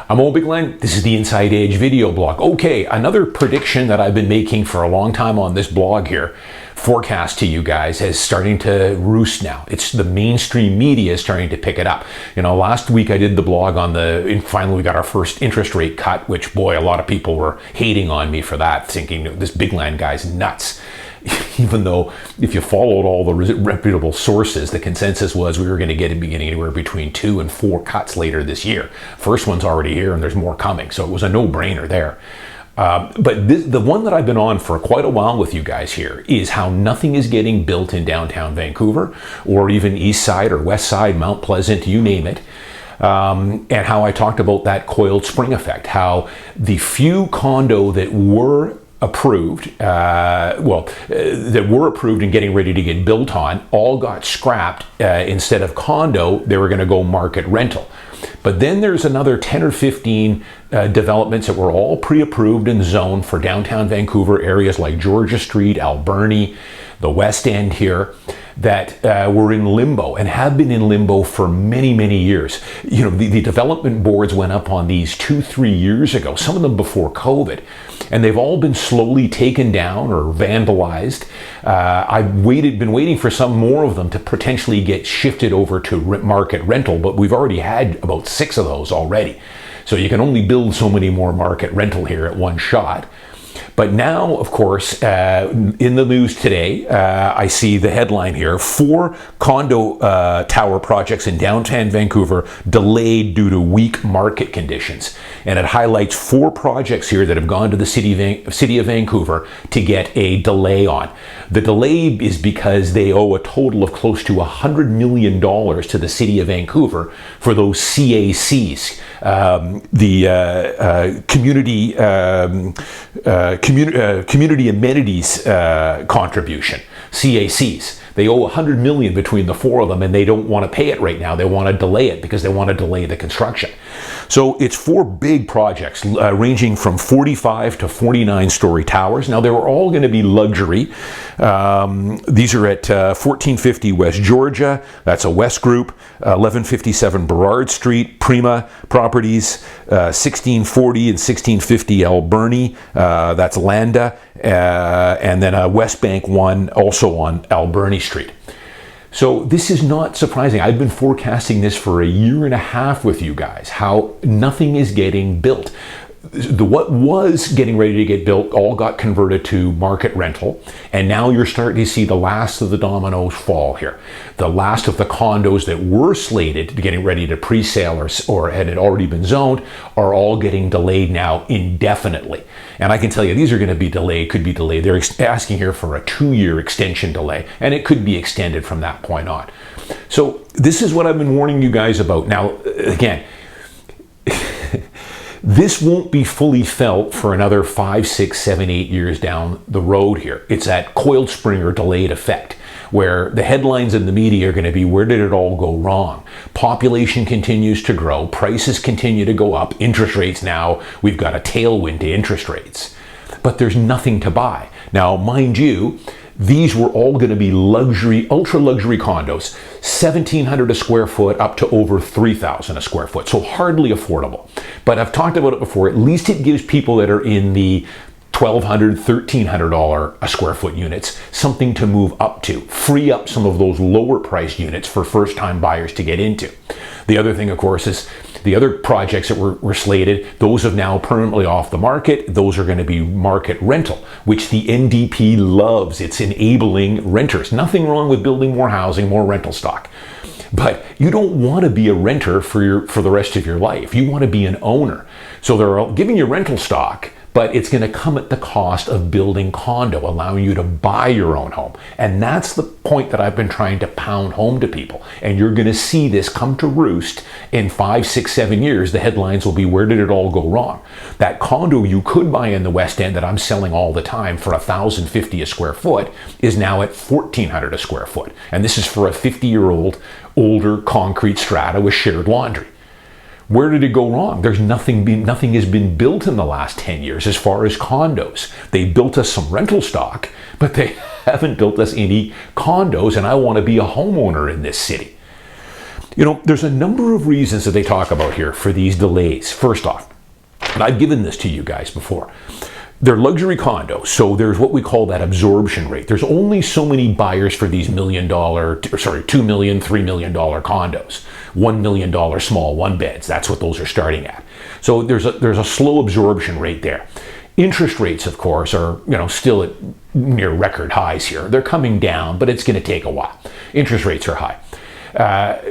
I'm Owen Bigland. This is the Inside Edge video blog. Okay, another prediction that I've been making for a long time on this blog here, forecast to you guys, is starting to roost now. It's the mainstream media is starting to pick it up. You know, last week I did the blog on finally we got our first interest rate cut, which, boy, a lot of people were hating on me for that, thinking this Bigland guy's nuts. Even though if you followed all the reputable sources, the consensus was we were going to get anywhere between 2 and 4 cuts later this year. First one's already here and there's more coming, so it was a no-brainer there. But the one that I've been on for quite a while with you guys here is how nothing is getting built in downtown Vancouver, or even East Side or West Side, Mount Pleasant, you name it. And how I talked about that coiled spring effect, how the few condo that were approved, that were approved and getting ready to get built on, all got scrapped. Instead of condo, they were going to go market rental. But then there's another 10 or 15 developments that were all pre-approved and zoned for downtown Vancouver areas like Georgia Street, Alberni, the West End here, that were in limbo and have been in limbo for many, many years. You know, the development boards went up on these 2-3 years ago, some of them before COVID, and they've all been slowly taken down or vandalized. I've been waiting for some more of them to potentially get shifted over to market rental, but we've already had about 6 of those already. So you can only build so many more market rental here at one shot. But now, of course, in the news today, I see the headline here: 4 condo tower projects in downtown Vancouver delayed due to weak market conditions. And it highlights 4 projects here that have gone to the City of Vancouver to get a delay on. The delay is because they owe a total of close to $100 million to the City of Vancouver for those CACs, community amenities contribution, CACs. They owe $100 million between the 4 of them, and they don't want to pay it right now. They want to delay it because they want to delay the construction. So it's 4 big projects ranging from 45 to 49-story towers. Now, they were all going to be luxury. These are at 1450 West Georgia. That's a West Group. 1157 Burrard Street, Prima Properties. 1640 and 1650 Alberni. That's Landa. And then West Bank 1, also on Alberni Street. So this is not surprising. I've been forecasting this for a year and a half with you guys, how nothing is getting built. What was getting ready to get built all got converted to market rental, and now you're starting to see the last of the dominoes fall here. The last of the condos that were slated to getting ready to pre-sale or had already been zoned are all getting delayed now indefinitely. And I can tell you, these are going to be delayed, could be delayed. They're asking here for a 2-year extension delay, and it could be extended from that point on. So this is what I've been warning you guys about. Now, again, this won't be fully felt for another 5, 6, 7, 8 years down the road here. It's that coiled spring or delayed effect, where the headlines in the media are going to be, where did it all go wrong? Population continues to grow, prices continue to go up, interest rates now, we've got a tailwind to interest rates. But there's nothing to buy. Now, mind you, these were all going to be luxury, ultra luxury condos, $1,700 a square foot up to over $3,000 a square foot. So hardly affordable. But I've talked about it before. At least it gives people that are in the $1,200, $1,300 a square foot units something to move up to, free up some of those lower priced units for first time buyers to get into. The other thing, of course, is the other projects that were slated, those have now permanently off the market. Those are going to be market rental, which the NDP loves. It's enabling renters. Nothing wrong with building more housing, more rental stock. But you don't want to be a renter for the rest of your life. You want to be an owner. So they're giving you rental stock, but it's going to come at the cost of building condo, allowing you to buy your own home. And that's the point that I've been trying to pound home to people. And you're going to see this come to roost in 5, 6, 7 years. The headlines will be, where did it all go wrong? That condo you could buy in the West End that I'm selling all the time for $1,050 a square foot is now at $1,400 a square foot. And this is for a 50-year-old, older concrete strata with shared laundry. Where did it go wrong? There's nothing has been built in the last 10 years as far as condos. They built us some rental stock, but they haven't built us any condos, and I want to be a homeowner in this city. You know, there's a number of reasons that they talk about here for these delays. First off, and I've given this to you guys before, they're luxury condos, so there's what we call that absorption rate. There's only so many buyers for these $2 million, $3 million condos, $1 million small one beds. That's what those are starting at. So there's a slow absorption rate there. Interest rates, of course, are still at near record highs here. They're coming down, but it's going to take a while. Interest rates are high.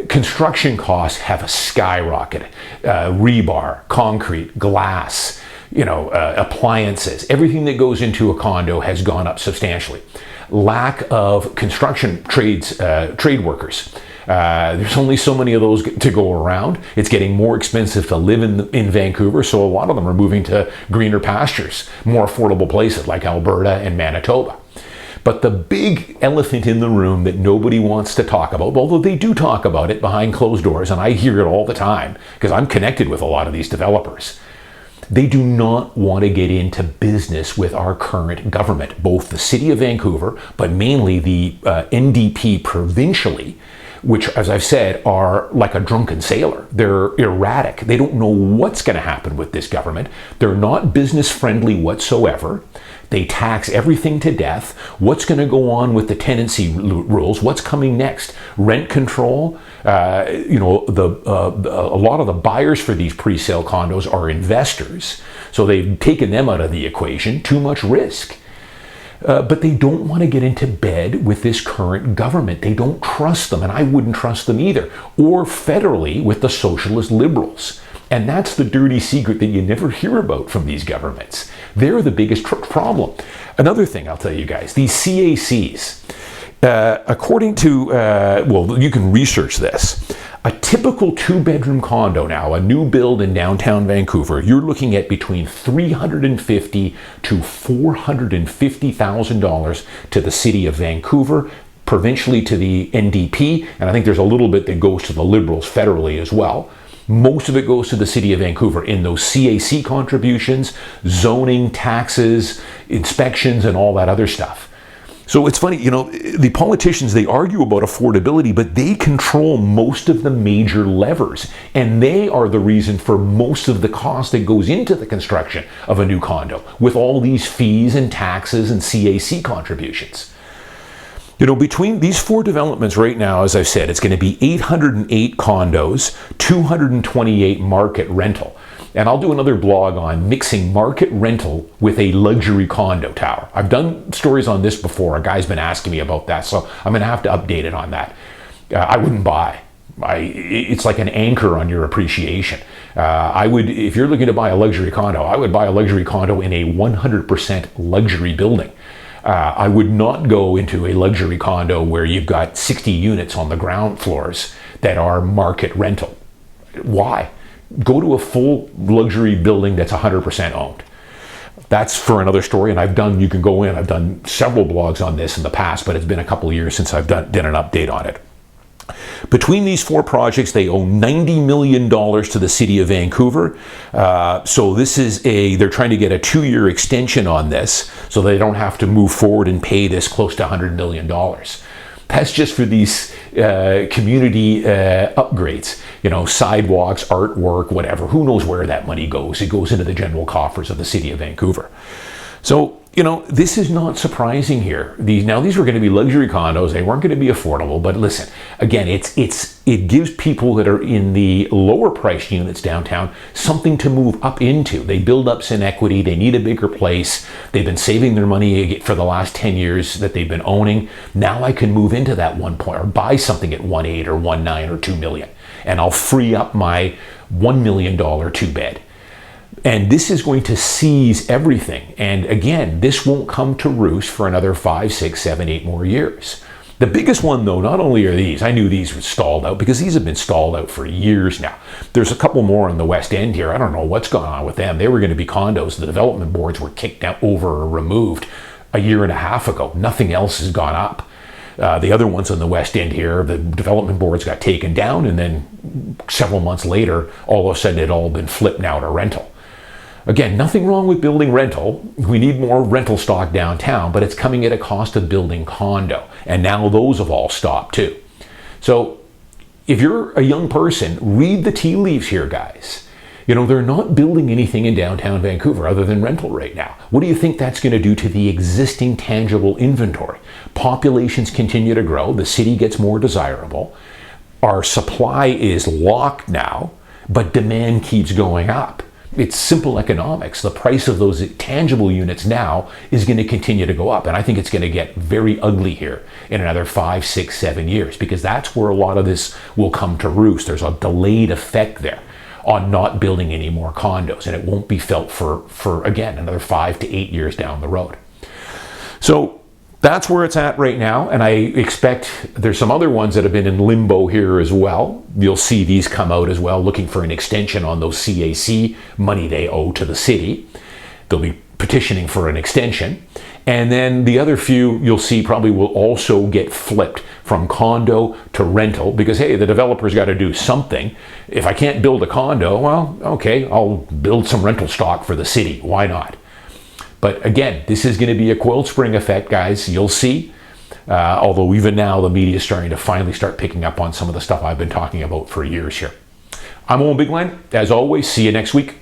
Construction costs have skyrocketed. Rebar, concrete, glass, appliances, everything that goes into a condo has gone up substantially. Lack of construction trade workers. There's only so many of those to go around. It's getting more expensive to live in Vancouver, so a lot of them are moving to greener pastures, more affordable places like Alberta and Manitoba. But the big elephant in the room that nobody wants to talk about, although they do talk about it behind closed doors, and I hear it all the time because I'm connected with a lot of these developers, they do not want to get into business with our current government, both the City of Vancouver, but mainly the NDP provincially, which, as I've said, are like a drunken sailor. They're erratic. They don't know what's going to happen with this government. They're not business friendly whatsoever. They tax everything to death. What's going to go on with the tenancy rules? What's coming next? Rent control. A lot of the buyers for these pre-sale condos are investors, so they've taken them out of the equation. Too much risk. But they don't want to get into bed with this current government. They don't trust them, and I wouldn't trust them either. Or federally with the socialist liberals. And that's the dirty secret that you never hear about from these governments. They're the biggest problem. Another thing I'll tell you guys, these CACs, according to, you can research this. A typical two-bedroom condo now, a new build in downtown Vancouver, you're looking at between $350,000 to $450,000 to the City of Vancouver, provincially to the NDP, and I think there's a little bit that goes to the Liberals federally as well. Most of it goes to the City of Vancouver in those CAC contributions, zoning, taxes, inspections, and all that other stuff. So it's funny, the politicians, they argue about affordability, but they control most of the major levers. And they are the reason for most of the cost that goes into the construction of a new condo, with all these fees and taxes and CAC contributions. Between these four developments right now, as I've said, it's going to be 808 condos, 228 market rental. And I'll do another blog on mixing market rental with a luxury condo tower. I've done stories on this before. A guy's been asking me about that, so I'm going to have to update it on that. I wouldn't buy. It's like an anchor on your appreciation. If you're looking to buy a luxury condo, I would buy a luxury condo in a 100% luxury building. I would not go into a luxury condo where you've got 60 units on the ground floors that are market rental. Why? Go to a full luxury building that's 100% owned. That's for another story, and I've done several blogs on this in the past, but it's been a couple of years since I've done an update on it. Between these four projects, they owe $90 million to the City of Vancouver. So they're trying to get a 2-year extension on this so they don't have to move forward and pay this close to $100 million. That's just for these community upgrades, sidewalks, artwork, whatever. Who knows where that money goes? It goes into the general coffers of the City of Vancouver. So, this is not surprising here. These were going to be luxury condos. They weren't going to be affordable. But listen, again, it gives people that are in the lower price units downtown something to move up into. They build up some equity. They need a bigger place. They've been saving their money for the last 10 years that they've been owning. Now I can move into that 1 point or buy something at 1.8 or 1.9 or 2 million. And I'll free up my $1 million two-bed. And this is going to seize everything. And again, this won't come to roost for another 5, 6, 7, 8 more years. The biggest one, though, not only are these, I knew these were stalled out because these have been stalled out for years now. There's a couple more on the West End here. I don't know what's going on with them. They were going to be condos. The development boards were kicked out over or removed a year and a half ago. Nothing else has gone up. The other ones on the West End here, the development boards got taken down, and then several months later, all of a sudden it had all been flipped now to rental. Again, nothing wrong with building rental. We need more rental stock downtown, but it's coming at a cost of building condo. And now those have all stopped too. So if you're a young person, read the tea leaves here, guys. You know, they're not building anything in downtown Vancouver other than rental right now. What do you think that's going to do to the existing tangible inventory? Populations continue to grow. The city gets more desirable. Our supply is locked now, but demand keeps going up. It's simple economics. The price of those tangible units now is going to continue to go up. And I think it's going to get very ugly here in another 5, 6, 7 years, because that's where a lot of this will come to roost. There's a delayed effect there on not building any more condos, and it won't be felt for again, another 5 to 8 years down the road. So that's where it's at right now, and I expect there's some other ones that have been in limbo here as well. You'll see these come out as well, looking for an extension on those CAC money they owe to the city. They'll be petitioning for an extension. And then the other few you'll see probably will also get flipped from condo to rental, because hey, the developer's got to do something. If I can't build a condo, well, okay, I'll build some rental stock for the city. Why not? But again, this is going to be a coiled spring effect, guys. You'll see. Although even now the media is starting to finally start picking up on some of the stuff I've been talking about for years here. I'm Owen Bigland. As always, see you next week.